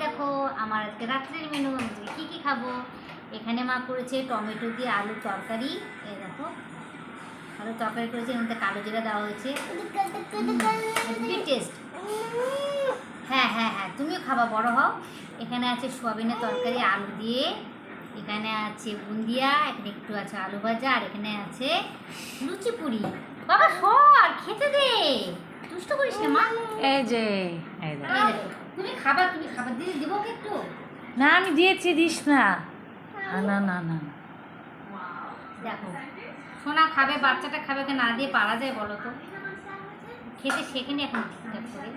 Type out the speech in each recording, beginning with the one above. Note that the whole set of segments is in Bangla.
দেখো আমার আজকে রাত্রের মেনু। আমি কী কী খাবো। এখানে মা করেছে টমেটো দিয়ে আলুর তরকারি। এই দেখো আলুর তরকারি করেছে, এর মধ্যে কালো জিরা দেওয়া হয়েছে, হেভি টেস্ট। হ্যাঁ হ্যাঁ হ্যাঁ, তুমিও খাবা, বড় হও। এখানে আছে সোয়াবিনের তরকারি আলু দিয়ে, এখানে আছে বুন্দিয়া, এখানে একটু আছে আলু ভাজা, আর এখানে আছে লুচি পুরি। বাবা সর খেতে দে, দুষ্ট করিস না মা। এই যে তুমি খাবার দিয়ে দিব কি একটু? না আমি দিয়েছি, দিস না। না না না দেখো সোনা খাবে, বাচ্চাটা খাবে, না দিয়ে পারা যায় বলো তো? খেতে শেখেনি এখন ঠিকঠাক করে,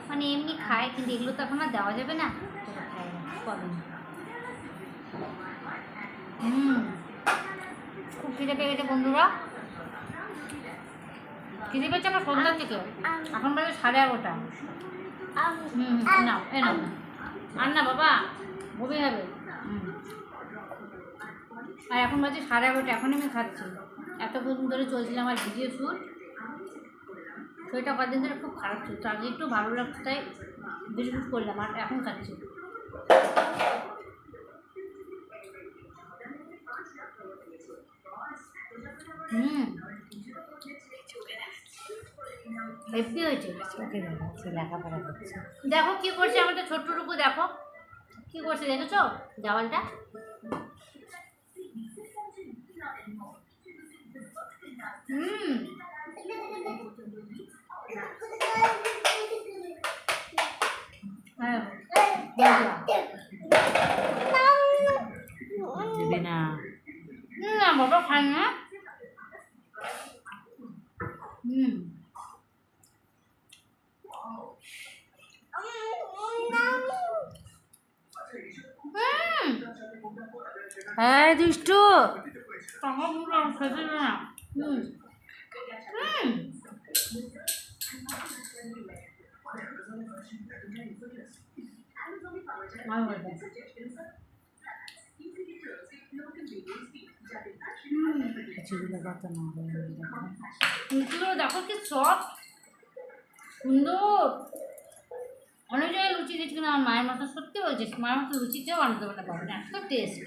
মানে এমনি খায়, কিন্তু এগুলো তো এখন আর দেওয়া যাবে না, তোরা খায় না কবে না। খুব খিদে পেয়ে গেছে বন্ধুরা, খিদে পেয়েছে আমার সন্ধ্যার থেকে, এখন বাজে 11:30। না এ না আর না বাবা, বমি হবে। আর এখন বাজে 11:30, এখন আমি খাচ্ছি। এতক্ষণ ধরে চলছিল আমার ভিডিও শ্যুট, শরীরটা কদিন ধরে খুব খারাপ ছিল, তো আজকে একটু ভালো লাগছে তাই ভিডিও শ্যুট করলাম, আর এখন খাচ্ছি। হেভি হয়েছে। লেখাপড়া করছে। দেখো কি করছে আমাদের ছোট্ট টুকু, দেখো কি করছে, দেখেছো দেওয়ালটা? দিবি না? না বাবা খাই না। হ্যাঁ দুষ্টু। খেতে না। দেখো কি সফট সুন্দর। অনেক জায়গায় লুচি দিচ্ছি, কিন্তু আমার মায়ের মতো সত্যি বলছে, মায়ের মতো লুচিতেও বানাতে পারবে না, এত টেস্ট।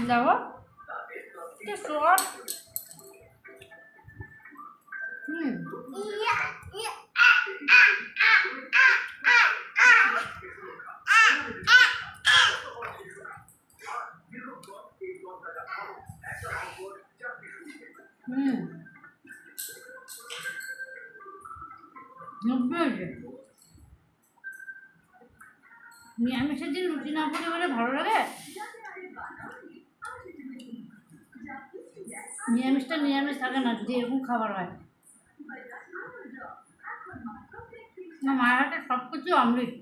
দেখো কি সফট। নিরামিষের দিন রুটি না করে বলে ভালো লাগে? নিরামিষটা নিরামিষ থাকে না যদি এরকম খাবার হয়। না মায়ের হাতে সব কিছু অমৃত।